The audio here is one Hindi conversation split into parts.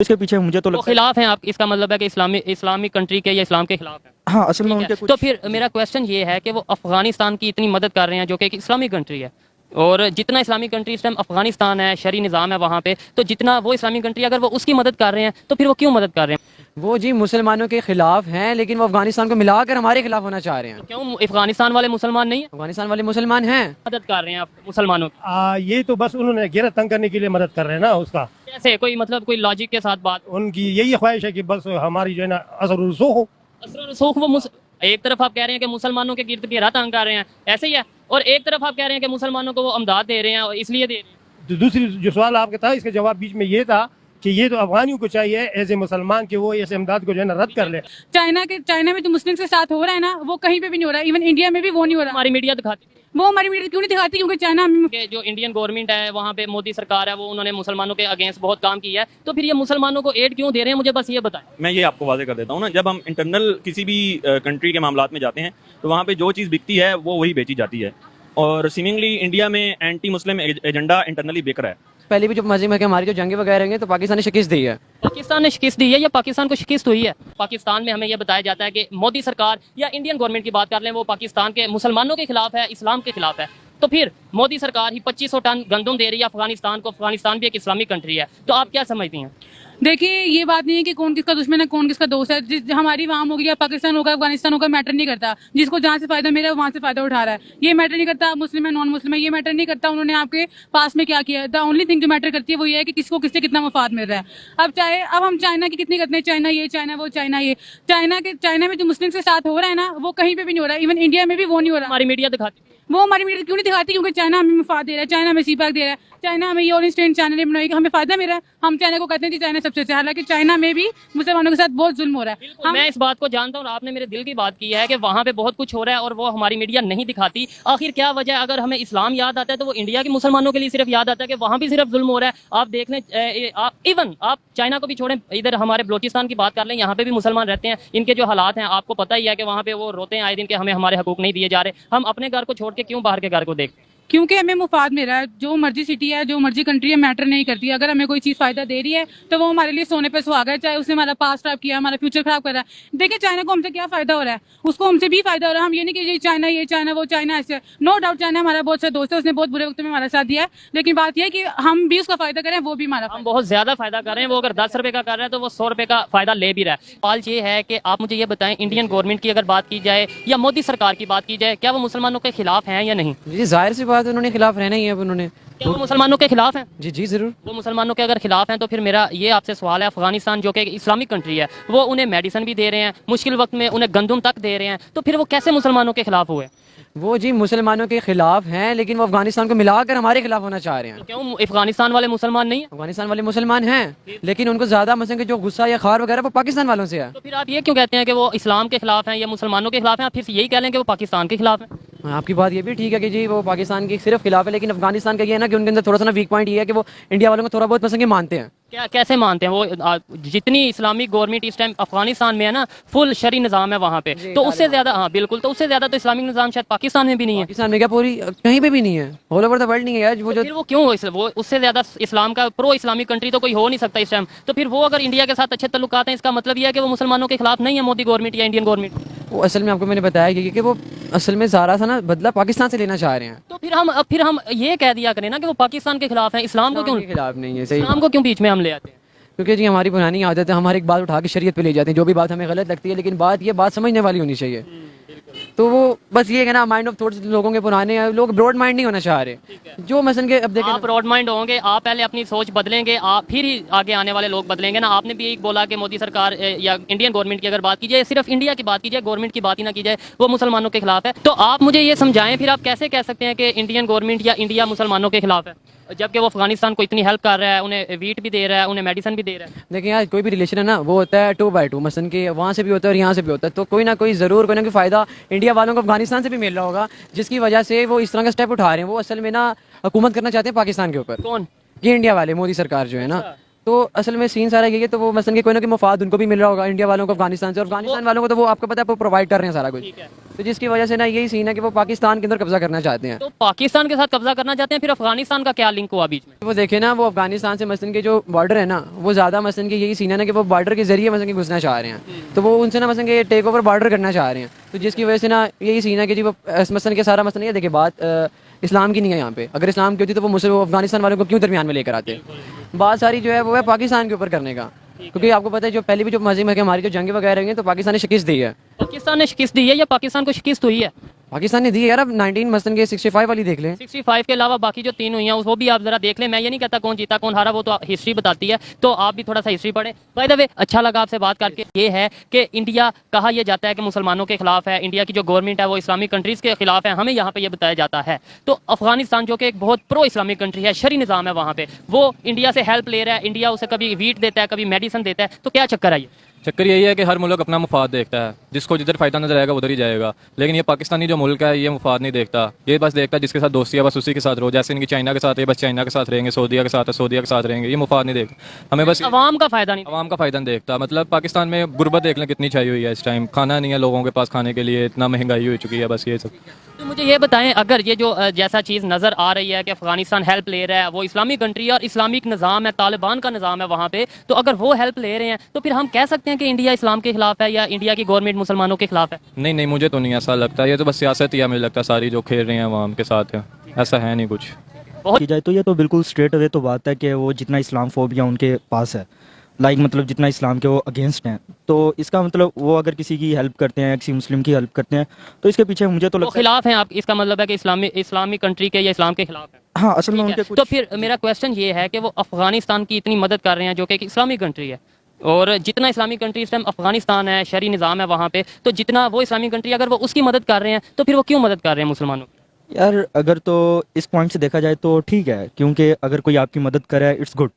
इसके पीछे मुझे तो वो लगता है। खिलाफ हैं आप, इसका मतलब है कि इस्लामिक कंट्री के या इस्लाम के खिलाफ है। हाँ, असल में ठीक उनके है, कुछ तो फिर मेरा क्वेश्चन ये है कि वो अफगानिस्तान की इतनी मदद कर रहे हैं जो कि एक इस्लामिक कंट्री है, और जितना इस्लामिक कंट्री इस टाइम अफगानिस्तान है, शरी निज़ाम है वहाँ पे, तो जितना वो इस्लामिक कंट्री अगर वो उसकी मदद कर रहे हैं तो फिर वो क्यों मदद कर रहे हैं? वो जी मुसलमानों के खिलाफ हैं, लेकिन वो अफगानिस्तान को मिलाकर हमारे खिलाफ होना चाह रहे हैं। क्यों अफगानिस्तान वाले मुसलमान नहीं है, अफगानिस्तान वाले मुसलमान हैं। मदद कर रहे हैं आप मुसलमानों की? ये तो बस उन्होंने घेरा तंग करने के लिए मदद कर रहे हैं ना उसका। कैसे, कोई मतलब कोई लॉजिक के साथ बात? उनकी यही ख्वाहिश है कि बस हमारी जो है ना असर रसूख हो। असर रसूख वो एक तरफ आप कह रहे हैं कि मुसलमानों के गिर्द घेरा तंग कर रहे हैं, ऐसे ही है, और एक तरफ आप कह रहे हैं कि मुसलमानों को वो अमदाद दे रहे हैं और इसलिए दे रहे हैं। तो दूसरी जो सवाल आपका था, इसका जवाब बीच में ये था कि ये तो अफगानियों को चाहिए एज ए मुसलमान कि वो ऐसे इमदाद को जो है ना रद्द कर ले। चाइना में जो मुस्लिम के साथ हो रहा है ना, वो कहीं पे भी नहीं हो रहा है। इवन इंडिया में भी वो नहीं हो रहा। हमारी मीडिया दिखाती है वो हमारी मीडिया क्यों नहीं दिखाती? क्योंकि चाइना हमें कि जो इंडियन गवर्नमेंट है वहाँ पे मोदी सरकार है, वो उन्होंने मुसलमानों के अगेंस्ट बहुत काम किया है, तो फिर ये मुसलमानों को एड क्यों दे रहे हैं, मुझे बस ये बताएं। मैं ये आपको वाज़ेह कर देता हूँ ना, जब हम इंटरनल किसी भी कंट्री के मामलात में जाते हैं तो वहाँ पे जो चीज़ बिकती है वो वही बेची जाती है, और सीमिंगली इंडिया में एंटी मुस्लिम एजेंडा इंटरनली बिक रहा है। पहले भी जो मजे में हमारी जो जंगे वगैरह हैं तो पाकिस्तान ने शिकस्त दी है। पाकिस्तान ने शिकस्त दी है या पाकिस्तान को शिकस्त हुई है? पाकिस्तान में हमें यह बताया जाता है कि मोदी सरकार या इंडियन गवर्नमेंट की बात कर लें, वो पाकिस्तान के मुसलमानों के खिलाफ है, इस्लाम के खिलाफ है, तो फिर मोदी सरकार ही 2500 टन गंदम दे रही है अफगानिस्तान को। अफगानिस्तान भी एक इस्लामिक कंट्री है, तो आप क्या समझती हैं? देखिए, ये बात नहीं है कि कौन किसका दुश्मन है कौन किसका दोस्त है। हमारी वहाँ होगी या पाकिस्तान होगा, अफगानिस्तान होगा, मैटर नहीं करता। जिसको जहाँ से फायदा मिला वहाँ से फायदा उठा रहा है, ये मैटर नहीं करता। मुस्लिम है नॉन मुस्लिम है, ये मैटर नहीं करता। उन्होंने आपके पास में क्या किया, द ओनली थिंग जो मैटर करती है वो ये है कि किसको किससे कितना मफाद मिल रहा है। अब हम चाइना की कितनी करते हैं, चाइना ये चाइना वो चाइना ये। चाइना में जो मुस्लिम के साथ हो रहा है ना, वो कहीं पे भी नहीं हो रहा। इवन इंडिया में भी वो नहीं हो रहा। हमारी मीडिया दिखाती है। वो हमारी मीडिया क्यों नहीं दिखाती? क्योंकि चाइना हमें मफाद दे रहा है, चाइना हमें सीपैक दे रहा है, चाइना हमें ये ऑरेंज ट्रेन चैनल बनाई कि हमें फायदा मिल रहा है। हम चाइना को कहते हैं कि चाइना सबसे अच्छा है, हालांकि चाइना में भी मुसलमानों के साथ बहुत जुल्म हो रहा है। मैं इस बात को जानता हूँ और आपने मेरे दिल की बात की है कि वहाँ पे बहुत कुछ हो रहा है और वो हमारी मीडिया नहीं दिखाती। आखिर क्या वजह है? अगर हमें इस्लाम याद आता है तो वो इंडिया के मुसलमानों के लिए सिर्फ याद आता है कि वहाँ भी सिर्फ जुल्म हो रहा है। आप देख लें, इवन आप चाइना को भी छोड़ें, इधर हमारे बलोचिस्तान की बात कर लें, यहाँ पे भी मुसलमान रहते हैं। इनके जो हालात हैं आपको पता ही है कि वहाँ पे वो रोते हैं आए दिन के हमें हमारे हकूक नहीं दिए जा रहे। हम अपने घर को छोड़ के क्यों बाहर के घर को देखते हैं? क्योंकि हमें मुफाद मिल रहा है। जो मर्जी सिटी है, जो मर्जी कंट्री है, मैटर नहीं करती। अगर हमें कोई चीज फायदा दे रही है तो वो हमारे लिए सोने पे सुहागा है, चाहे उसने हमारा पास खराब किया, हमारा फ्यूचर खराब कर रहा है। देखिए, चाइना को हमसे क्या फायदा हो रहा है, उसको हमसे भी फायदा हो रहा है। हम ये नहीं कि ये चाइना वो चाइना ऐसे। नो डाउट चाइना हमारा बहुत अच्छा दोस्त है, उसने बहुत बुरे वक्त में हमारा साथ दिया है, लेकिन बात यह है कि हम भी उसका फायदा करें, वो भी हमारा। हम बहुत ज्यादा फायदा कर रहे हैं। वो अगर 10 रुपए का कर रहा है तो वो 100 रुपए का फायदा ले भी रहा है। सवाल ये है कि आप मुझे ये बताएं, इंडियन गवर्नमेंट की अगर बात की जाए या मोदी सरकार की बात की जाए, क्या वो मुसलमानों के खिलाफ हैं या नहीं? जी जाहिर सी बात है, उन्होंने खिलाफ रहना ही है। अब उन्होंने क्या वो मुसलमानों के खिलाफ हैं? जी जी जरूर। वो मुसलमानों के अगर खिलाफ हैं तो फिर मेरा ये आपसे सवाल है, अफगानिस्तान जो कि एक इस्लामिक कंट्री है, वो उन्हें मेडिसिन भी दे रहे हैं, मुश्किल वक्त में उन्हें गंदम तक दे रहे हैं, तो फिर वो कैसे मुसलमानों के खिलाफ हुए? वो जी मुसलमानों के खिलाफ हैं, लेकिन वो अफगानिस्तान को मिलाकर हमारे खिलाफ होना चाह रहे हैं। तो क्यों अफगानिस्तान वाले मुसलमान नहीं है? अफगानिस्तान वाले मुसलमान हैं, लेकिन उनको ज्यादा मसलन के जो गुस्सा या खार वगैरह वो पाकिस्तान वालों से है। तो फिर आप ये क्यों कहते हैं कि वो इस्लाम के खिलाफ हैं या मुसलमानों के खिलाफ हैं? आप फिर यही कह लें कि वो पाकिस्तान के खिलाफ हैं। आपकी बात ये भी ठीक है कि जी वो पाकिस्तान के सिर्फ खिलाफ है, लेकिन अफगानिस्तान का ये है ना कि उनके अंदर थोड़ा सा ना वीक पॉइंट ये है कि वो इंडिया वालों को थोड़ा बहुत पसंद मानते हैं। क्या कैसे मानते हैं वो? जितनी इस्लामिक गवर्नमेंट इस टाइम अफगानिस्तान में है ना, फुल शरी निज़ाम है वहाँ पे, तो उससे ज्यादा, हाँ बिल्कुल, तो उससे ज्यादा तो इस्लामिक निज़ाम शायद पाकिस्तान में भी नहीं है। पाकिस्तान में क्या पूरी कहीं पे भी नहीं है, ऑल ओवर द वर्ल्ड नहीं है यार। वो जो फिर वो क्यों वो उससे ज्यादा इस्लाम का प्रो इस्लामिक कंट्री तो कोई हो नहीं सकता इस टाइम। तो फिर वो अगर इंडिया के साथ अच्छे तल्लुकात हैं, इसका मतलब यह है कि वो मुसलमानों के खिलाफ नहीं है मोदी गवर्नमेंट या इंडियन गवर्नमेंट। वो असल में आपको मैंने बताया कि वो असल में सारा सा ना बदला पाकिस्तान से लेना चाह रहे हैं। तो फिर हम ये कह दिया करें ना कि वो पाकिस्तान के खिलाफ है, इस्लाम को क्यों? खिलाफ नहीं है, सही। इस्लाम को क्यों बीच में हम ले आते हैं? क्योंकि जी हमारी पुरानी आदत है, हमारी एक बात उठा के शरीयत पे ले जाते हैं, जो भी बात हमें गलत लगती है, लेकिन बात समझने वाली होनी चाहिए। तो वो बस ये है ना, माइंड ऑफ थॉट्स लोगों के पुराने हैं, लोग ब्रॉड माइंड नहीं होना चाह रहे। जो मसलन के अब देखें, आप ब्रॉड माइंड होंगे, आप पहले अपनी सोच बदलेंगे, आप फिर ही आगे आने वाले लोग बदलेंगे ना। आपने भी एक बोला कि मोदी सरकार या इंडियन गवर्नमेंट की अगर बात की जाए, सिर्फ इंडिया की बात की जाए, गवर्नमेंट की बात ही ना की जाए, वो मुसलमानों के खिलाफ है। तो आप मुझे ये समझाएं, फिर आप कैसे कह सकते हैं कि इंडियन गवर्नमेंट या इंडिया मुसलमानों के खिलाफ है, जबकि वो अफगानिस्तान को इतनी हेल्प कर रहा है, उन्हें वीट भी दे रहा है, उन्हें मेडिसिन भी दे रहा है। देखिए यार, कोई भी रिलेशन है ना, वो होता है 2x2, मसलन के वहाँ से भी होता है और यहाँ से भी होता है। तो कोई ना कोई ज़रूर कोई ना कोई फ़ायदा इंडिया वालों को अफगानिस्तान से भी मिल रहा होगा, जिसकी वजह से वो इस तरह का स्टेप उठा रहे हैं। वो असल में ना हुकूमत करना चाहते हैं पाकिस्तान के ऊपर। कौन? ये इंडिया वाले, मोदी सरकार जो है ना। तो असल में सीन सारा यही है। तो वो मसलन के कोई ना कोई मुफाद उनको भी मिल रहा होगा, इंडिया वालों को अफगानिस्तान से, और अफगानिस्तान वालों को तो वो आपको पता है वो प्रोवाइड कर रहे हैं सारा कुछ। तो जिसकी वजह से ना यही सीन है कि वो पाकिस्तान के अंदर कब्जा करना चाहते हैं। तो पाकिस्तान के साथ कब्जा करना चाहते हैं, फिर अफगानिस्तान का क्या लिंक हुआ बीच में? वो देखे ना, वो अफगानिस्तान से मसलन के जो बॉर्डर है ना, वो ज़्यादा मसलन के यही सीन है ना कि वो बॉर्डर के जरिए मसलन के घुसना चाह रहे हैं, तो वो उनसे ना मसलन के टेक ओवर बॉर्डर करना चाह रहे हैं। तो जिसकी वजह से ना यही सीन है कि जी वो मसलन के सारा मसलन ये देखिए, बात इस्लाम की नहीं है यहाँ पे। अगर इस्लाम की होती तो वो मुस्लिम अफगानिस्तान वालों को क्यों दरमियान में लेकर आते? बात सारी जो है वो है पाकिस्तान के ऊपर करने का, क्योंकि आपको पता है जो पहले भी जो मजीम है कि हमारी जो जंग वगैरह हुई हैं तो पाकिस्तान ने शिकस्त दी है। पाकिस्तान ने शिकस्त दी है या पाकिस्तान को शिकस्त हुई है? पाकिस्तान ने दी है यार। अब 19 मसलन के 65 वाली देख लें। 65 के अलावा बाकी जो 3 हुई हैं वो भी आप जरा देख लें। मैं ये नहीं कहता कौन जीता कौन हारा, वो तो हिस्ट्री बताती है, तो आप भी थोड़ा सा हिस्ट्री पढ़ें। बाय द वे, अच्छा लगा आपसे बात करके। ये है कि इंडिया कहा यह जाता है कि मुसलमानों के खिलाफ है, इंडिया की जो गवर्नमेंट है वो इस्लामिक कंट्रीज़ के खिलाफ है, हमें यहाँ पे ये बताया जाता है। तो अफगानिस्तान जो कि एक बहुत प्रो इस्लामिक कंट्री है, शरी निज़ाम है वहाँ पे, वो इंडिया से हेल्प ले रहा है, इंडिया उसे कभी वीट देता है कभी मेडिसिन देता है, तो क्या चक्कर है ये? चक्कर यही है कि हर मुल्क अपना मुफाद देखता है, जिसको जिधर फ़ायदा नजर आएगा उधर ही जाएगा। लेकिन ये पाकिस्तानी जो मुल्क है ये मुफाद नहीं देखता, ये बस देखता है जिसके साथ दोस्ती है बस उसी के साथ रहो। जैसे इनकी चाइना के साथ है, बस चाइना के साथ रहेंगे, सऊदीया के साथ है, सऊदीया के साथ रहेंगे, ये मुफाद नहीं देखता। हमें बस अवाम का फ़ायदा नहीं, आवाम का फ़ायदा नहीं देखता। मतलब पाकिस्तान में गुर्बत देख लें कितनी छाई हुई है इस टाइम, खाना नहीं है लोगों के पास खाने के लिए, इतना महंगाई हो चुकी है, बस ये सब। तो मुझे ये बताएं, अगर ये जो जैसा चीज़ नज़र आ रही है कि अफगानिस्तान हेल्प ले रहा है, वो इस्लामिक कंट्री है और इस्लामिक निज़ाम है, तालिबान का निज़ाम है वहाँ पे, तो अगर वो हेल्प ले रहे हैं तो फिर हम कह सकते हैं कि इंडिया इस्लाम के खिलाफ है या इंडिया की गवर्नमेंट मुसलमानों के खिलाफ है? नहीं नहीं, मुझे तो नहीं ऐसा लगता। ये तो बस सियासत ही है, मुझे लगता है सारी जो खेल रहे हैं अवाम के साथ है, ऐसा है नहीं कुछ। की जाए तो ये तो बिल्कुल स्ट्रेट अवे तो बात है कि वो जितना इस्लाम फोबिया उनके पास है, लाइक मतलब जितना इस्लाम के वो अगेंस्ट हैं, तो इसका मतलब वो अगर किसी की हेल्प करते हैं, किसी मुस्लिम की हेल्प करते हैं, तो इसके पीछे मुझे तो लगता है खिलाफ हैं आप, इसका मतलब है कि इस्लामिक कंट्री के या इस्लाम के खिलाफ है। हाँ, असल में ठीक उनके है। कुछ तो फिर मेरा क्वेश्चन ये है कि वो अफगानिस्तान की इतनी मदद कर रहे हैं जो कि एक इस्लामिक कंट्री है, और जितना इस्लामिक कंट्री इस टाइम अफगानिस्तान है, शरी निज़ाम है वहाँ पे, तो जितना वो इस्लामिक कंट्री अगर वो उसकी मदद कर रहे हैं तो फिर वो क्यों मदद कर रहे हैं मुसलमानों की? यार अगर तो इस पॉइंट से देखा जाए तो ठीक है, क्योंकि अगर कोई आपकी मदद करे इट्स गुड।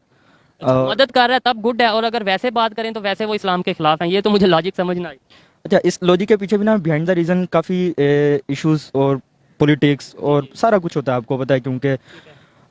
मदद कर रहा है तब गुड है, और अगर वैसे बात करें तो वैसे वो इस्लाम के खिलाफ हैं, ये तो मुझे लॉजिक समझ ना आई। अच्छा, इस लॉजिक के पीछे भी ना बिहाइंड द रीज़न काफ़ी इश्यूज और पॉलिटिक्स और सारा कुछ होता है, आपको पता है। क्योंकि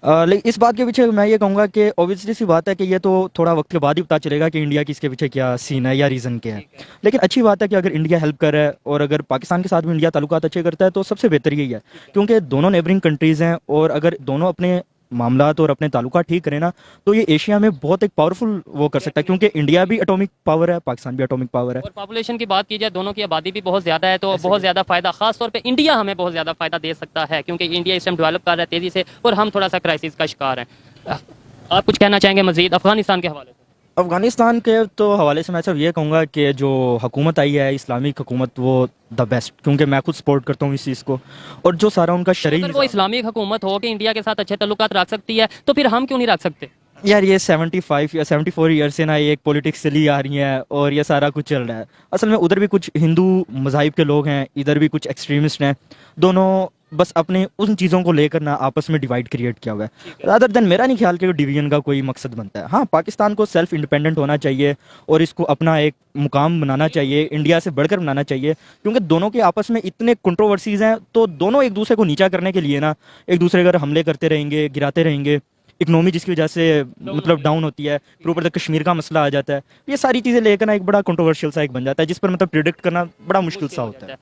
लेकिन इस बात के पीछे मैं ये कहूँगा कि ऑब्वियसली सी बात है कि ये तो थोड़ा वक्त के बाद ही पता चलेगा कि इंडिया की इसके पीछे क्या सीन है या रीज़न क्या है। लेकिन अच्छी बात है कि अगर इंडिया हेल्प कर रहा है और अगर पाकिस्तान के साथ भी इंडिया ताल्लुकात अच्छे करता है तो सबसे बेहतर यही है, क्योंकि दोनों नेबरिंग कंट्रीज़ हैं, और अगर दोनों अपने मामलात और अपने ताल्लुकात ठीक करें ना तो ये एशिया में बहुत एक पावरफुल वो कर सकता है, क्योंकि इंडिया भी एटॉमिक पावर है, पाकिस्तान भी एटॉमिक पावर है। और पॉपुलेशन की बात की जाए, दोनों की आबादी भी बहुत ज़्यादा है, तो बहुत ज़्यादा फ़ायदा, खास तौर पे इंडिया हमें बहुत ज़्यादा फ़ायदा दे सकता है, क्योंकि इंडिया इस टाइम डेवलप कर रहा है तेज़ी से और हम थोड़ा सा क्राइसिस का शिकार हैं। आप कुछ कहना चाहेंगे मज़ीद अफगानिस्तान के हवाले से? अफगानिस्तान के तो हवाले से मैं सिर्फ ये कहूँगा कि जो हुकूमत आई है इस्लामिक हुकूमत, वो द बेस्ट, क्योंकि मैं खुद सपोर्ट करता हूँ इस चीज़ को। और जो सारा उनका शरीर, अगर वो इस्लामिक हुकूमत हो कि इंडिया के साथ अच्छे तल्लुकात रख सकती है, तो फिर हम क्यों नहीं रख सकते? यार ये 75 या 74 ईयर से ना ये एक पॉलिटिक्स चली आ रही है और ये सारा कुछ चल रहा है। असल में उधर भी कुछ हिंदू मज़ाहिब के लोग हैं, इधर भी कुछ एक्सट्रीमिस्ट हैं, दोनों बस अपने उन चीज़ों को लेकर ना आपस में डिवाइड क्रिएट किया हुआ है। रादर देन मेरा नहीं ख्याल कि डिवीजन का कोई मकसद बनता है। हाँ, पाकिस्तान को सेल्फ इंडिपेंडेंट होना चाहिए और इसको अपना एक मुकाम बनाना चाहिए, इंडिया से बढ़कर बनाना चाहिए, क्योंकि दोनों के आपस में इतने कंट्रोवर्सीज हैं, तो दोनों एक दूसरे को नीचा करने के लिए ना एक दूसरे पर हमले करते रहेंगे, गिराते रहेंगे, इकनॉमी जिसकी वजह से मतलब डाउन होती है, फिर ऊपर तक कश्मीर का मसला आ जाता है। ये सारी चीज़ें लेकर ना एक बड़ा कंट्रोवर्शियल सा एक बन जाता है, जिस पर मतलब प्रिडिक्ट करना बड़ा मुश्किल सा होता है।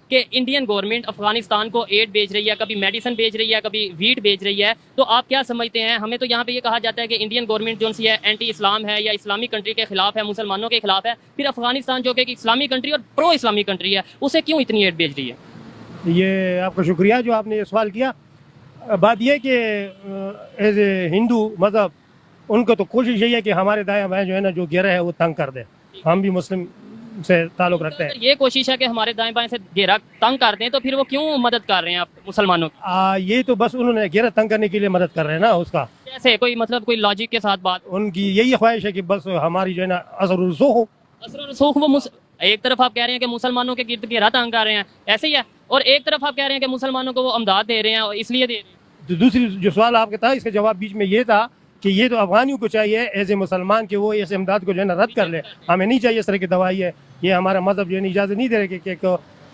कि इंडियन गवर्नमेंट अफगानिस्तान को एड भेज रही है, कभी मेडिसिन भेज रही है, कभी वीट भेज रही है, तो आप क्या समझते हैं? हमें तो यहाँ पे ये कहा जाता है कि इंडियन गवर्नमेंट जो सी है एंटी इस्लाम है या इस्लामिक कंट्री के खिलाफ है, मुसलमानों के खिलाफ है, फिर अफगानिस्तान जो कि एक इस्लामिक कंट्री और प्रो इस्लामिक कंट्री है, उसे क्यों इतनी एड भेज रही है? ये आपका शुक्रिया जो आपने ये सवाल किया। बात यह कि एज ए हिंदू मतलब उनको तो कोशिश यही है कि हमारे दाएं बाएं जो है ना जो घेरा है वो तंग कर दे। हम भी मुस्लिम से ताल्लुक रखते हैं। ये कोशिश है कि हमारे दाएं बाएं से घेरा तंग कर दें, तो फिर वो क्यों मदद कर रहे हैं आप मुसलमानों की? ये तो बस उन्होंने घेरा तंग करने के लिए मदद कर रहे हैं ना उसका। कैसे? कोई मतलब कोई लॉजिक के साथ बात? उनकी यही ख्वाहिश है कि बस हमारी जो है ना असर रसूख हो। असर रसूख वो एक तरफ आप कह रहे हैं कि मुसलमानों के गिर्द घेरा तंग कर रहे हैं, ऐसे ही है, और एक तरफ आप कह रहे हैं कि मुसलमानों को वो अमदाद दे रहे हैं और इसलिए दे रहे हैं। तो दूसरी जो सवाल आपका था इसका जवाब बीच में ये था कि ये तो अफगानियों को चाहिए एज ए मुसलमान कि वो इस इमदाद को जो है ना रद्द कर ले। हमें नहीं चाहिए इस तरह की दवाई है, ये हमारा मजहब जो है इजाज़त नहीं दे रहे कि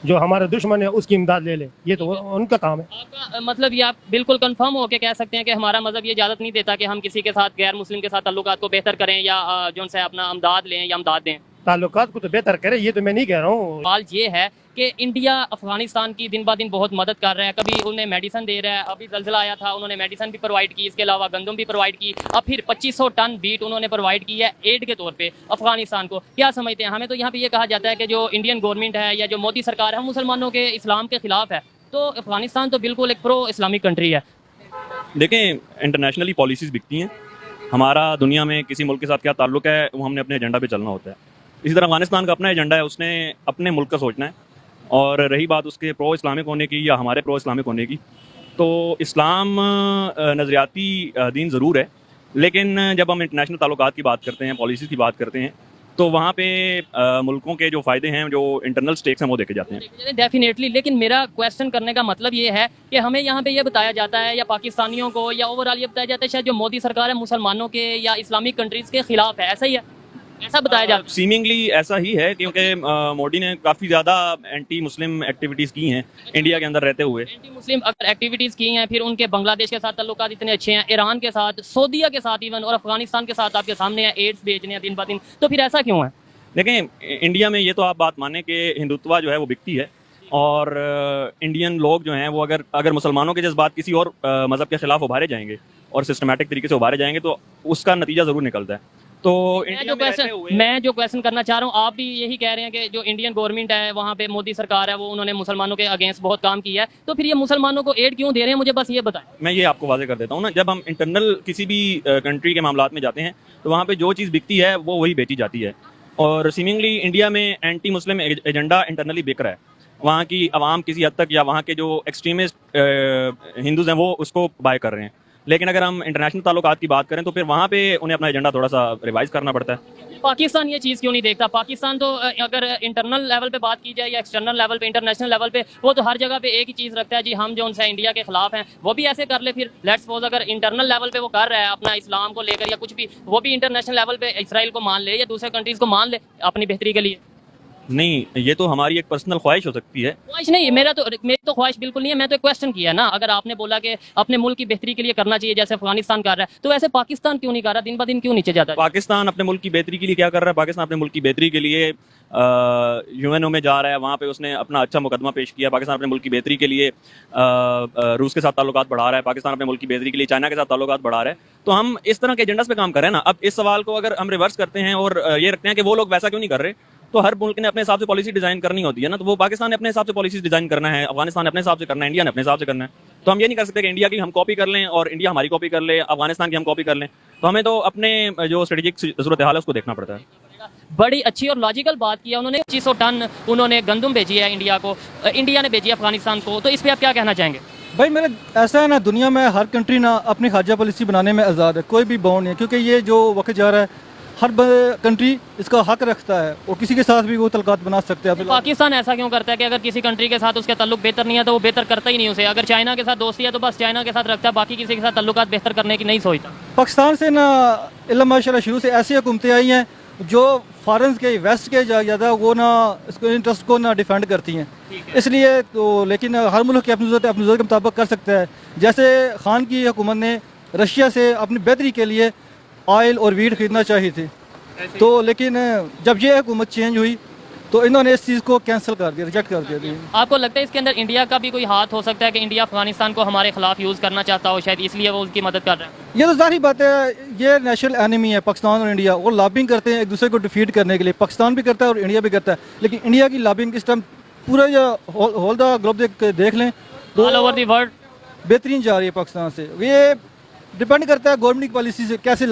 जो हमारा दुश्मन है उसकी इमदाद ले ले, ये तो उनका काम है। आपका मतलब ये आप बिल्कुल कंफर्म होकर कह सकते हैं कि हमारा मजहब ये इजाज़त नहीं देता कि हम किसी के साथ गैर मुस्लिम के साथ ताल्लुकात को बेहतर करें या जो उनसे अपना अमदाद लें या अमदाद दें? ताल्लुकात को तो बेहतर करे, ये तो मैं नहीं कह रहा हूँ। सवाल ये है कि इंडिया अफगानिस्तान की दिन ब दिन बहुत मदद कर रहा है, कभी उन्हें मेडिसिन दे रहा है, अभी जल्जला आया था उन्होंने मेडिसिन भी प्रोवाइड की, इसके अलावा गंदम भी प्रोवाइड की, अब फिर 2500 टन बीट उन्होंने प्रोवाइड की है एड के तौर पे अफगानिस्तान को। क्या समझते हैं? हमें तो यहाँ पे ये कहा जाता है कि जो इंडियन गवर्नमेंट है या जो मोदी सरकार है मुसलमानों के इस्लाम के खिलाफ है, तो अफगानिस्तान तो बिल्कुल एक प्रो इस्लामिक कंट्री है। देखें, इंटरनेशनली पॉलिसीज़ बिकती हैं, हमारा दुनिया में किसी मुल्क के साथ क्या ताल्लुक है वो हमने अपने एजेंडा पे चलना होता है। इसी तरह अफगानिस्तान का अपना एजेंडा है, उसने अपने मुल्क का सोचना है। और रही बात उसके प्रो इस्लामिक होने की या हमारे प्रो इस्लामिक होने की, तो इस्लाम नज़रियाती दीन ज़रूर है, लेकिन जब हम इंटरनेशनल ताल्लुकात की बात करते हैं, पॉलिसीज़ की बात करते हैं, तो वहाँ पे मुल्कों के जो फ़ायदे हैं, जो इंटरनल स्टेक्स हैं, वो देखे जाते हैं। डेफिनेटली, लेकिन मेरा क्वेश्चन करने का मतलब ये है कि हमें यहाँ पे ये बताया जाता है या पाकिस्तानियों को या ओवरऑल ये बताया जाता है शायद जो मोदी सरकार है मुसलमानों के या इस्लामिक कंट्रीज़ के खिलाफ है, ऐसा ही है? ऐसा बताया जाता है? सीमिंगली ऐसा ही है, क्योंकि मोदी ने काफ़ी ज़्यादा एंटी मुस्लिम एक्टिविटीज़ की हैं इंडिया के अंदर रहते हुए। एंटी मुस्लिम अगर एक्टिविटीज़ की हैं, फिर उनके बांग्लादेश के साथ ताल्लुकात इतने अच्छे हैं, ईरान के साथ, सऊदीया के साथ इवन, और अफगानिस्तान के साथ आपके सामने है एड्स बेचने हैं दिन ब दिन, तो फिर ऐसा क्यों है? देखें, इंडिया में ये तो आप बात माने कि हिंदुत्व जो है वो बिकती है, और इंडियन लोग जो हैं वो अगर मुसलमानों के जज्बात किसी और मज़हब के खिलाफ उभारे जाएंगे और सिस्टमेटिक तरीके से उभारे जाएंगे, तो उसका नतीजा ज़रूर निकलता है। तो मैं जो क्वेश्चन करना चाह रहा हूँ, आप भी यही कह रहे हैं कि जो इंडियन गवर्नमेंट है वहाँ पे मोदी सरकार है वो उन्होंने मुसलमानों के अगेंस्ट बहुत काम किया है, तो फिर ये मुसलमानों को एड क्यों दे रहे हैं? मुझे बस ये बताएं। मैं ये आपको वाजे कर देता हूँ ना, जब हम इंटरनल किसी भी कंट्री के मामलात में जाते हैं, तो वहाँ पे जो चीज़ बिकती है वो वही बेची जाती है। और सीमिंगली इंडिया में एंटी मुस्लिम एजेंडा इंटरनली बिक रहा है। वहाँ की आवाम किसी हद तक, या वहाँ के जो एक्सट्रीमिस्ट हिंदूज़ हैं, वो उसको बाय कर रहे हैं। लेकिन अगर हम इंटरनेशनल ताल्लुकात की बात करें, तो फिर वहाँ पे उन्हें अपना एजेंडा थोड़ा सा रिवाइज करना पड़ता है। पाकिस्तान ये चीज़ क्यों नहीं देखता? पाकिस्तान तो अगर इंटरनल लेवल पे बात की जाए या एक्सटर्नल लेवल पे, इंटरनेशनल लेवल पे, वो तो हर जगह पे एक ही चीज़ रखता है, जी हम जो उनसे इंडिया के खिलाफ हैं वो भी ऐसे कर ले। फिर लेट्स सपोज अगर इंटरनल लेवल पे वो कर रहा है अपना इस्लाम को लेकर या कुछ भी, वो भी इंटरनेशनल लेवल पे इसराइल को मान ले या दूसरे कंट्रीज़ को मान ले अपनी बेहतरी के लिए। नहीं, ये तो हमारी एक पर्सनल ख्वाहिश हो सकती है। ख्वाहिश नहीं, मेरी तो ख्वाहिश बिल्कुल नहीं है। मैं तो क्वेश्चन किया ना, अगर आपने बोला कि अपने मुल्क की बेहतरी के लिए करना चाहिए जैसे अफगानिस्तान कर रहा है, तो ऐसे पाकिस्तान क्यों नहीं कर रहा? दिन ब दिन क्यों नीचे जाता है? पाकिस्तान अपने मुल्क की बेहतरी के लिए क्या कर रहा है? पाकिस्तान अपने मुल्क की बेहतरी के लिए यूएनओ में जा रहा है, वहाँ पे उसने अपना अच्छा मुकदमा पेश किया। पाकिस्तान अपने मुल्क की बेहतरी के लिए रूस के साथ ताल्लुकात बढ़ा रहा है। पाकिस्तान अपने मुल्क की बेहतरी के लिए चाइना के साथ ताल्लुकात बढ़ा रहा है। तो हम इस तरह के एजेंडास पे काम कर रहे हैं ना। अब इस सवाल को अगर हम रिवर्स करते हैं और ये रखते हैं कि वो लोग वैसा क्यों नहीं कर रहे, तो हर मुल्क ने अपने हिसाब से पॉलिसी डिजाइन करनी होती है ना। तो वो पाकिस्तान ने अपने हिसाब से पॉलिसी डिजाइन करना है, अफगानिस्तान ने अपने हिसाब से करना है, इंडिया ने अपने हिसाब से करना है। तो हम ये नहीं कर सकते कि इंडिया की हम कॉपी कर लें और इंडिया हमारी कॉपी कर ले, अफगानिस्तान की हम कॉपी कर लें। तो हमें तो अपने जो स्ट्रेटेजिक सूरत हाल है उसको देखना पड़ता है। बड़ी अच्छी और लॉजिकल बात किया उन्होंने। 2500 टन उन्होंने गंदम भेजी है इंडिया को, इंडिया ने भेजी है अफगानिस्तान को, तो इस पर आप क्या कहना चाहेंगे? भाई मेरा ऐसा है ना, दुनिया में हर कंट्री ना अपनी खारजा पॉलिसी बनाने में आज़ाद है, कोई भी बाउंड नहीं है, क्योंकि ये जो वक्त जा रहा है हर कंट्री इसका हक रखता है और किसी के साथ भी वो तलकात बना सकते हैं। पाकिस्तान ऐसा क्यों करता है कि अगर किसी कंट्री के साथ उसका ताल्लुक बेहतर नहीं है तो वो बेहतर करता ही नहीं उसे? अगर चाइना के साथ दोस्ती है तो बस चाइना के साथ रखता है, बाकी किसी के साथ ताल्लुकात बेहतर करने की नहीं सोचता। पाकिस्तान से ना इल्म माशाल्लाह शुरू से ऐसी हुकूमतें आई हैं जो फॉरेन के वेस्ट के ज़्यादा वो ना इसको इंटरेस्ट को ना डिफेंड करती हैं, इसलिए तो। लेकिन हर मुल्क की अपनी ज़रूरत के मुताबिक कर सकता है। जैसे खान की हुकूमत ने रशिया से अपनी बेहतरी के लिए ऑयल और वीट खरीदना चाहिए थी, तो लेकिन जब ये हुकूमत चेंज हुई तो इन्होंने इस चीज़ को कैंसिल कर दिया, रिजेक्ट कर दिया। आपको लगता है इसके अंदर इंडिया का भी कोई हाथ हो सकता है कि इंडिया अफगानिस्तान को हमारे खिलाफ यूज़ करना चाहता हो, शायद इसलिए वो उसकी मदद कर रहा है? ये तो जाहिर बात है, ये नेशनल एनिमी है पाकिस्तान और इंडिया, वो लॉबिंग करते हैं एक दूसरे को डिफीट करने के लिए। पाकिस्तान भी करता है और इंडिया भी करता है, लेकिन इंडिया की लॉबिंग इस टाइम पूरा होल द ग्लोब देख लें, ऑल ओवर द वर्ल्ड बेहतरीन जा रही है पाकिस्तान से। ये डिपेंड करता है गवर्नमेंट की पॉलिसी से कैसे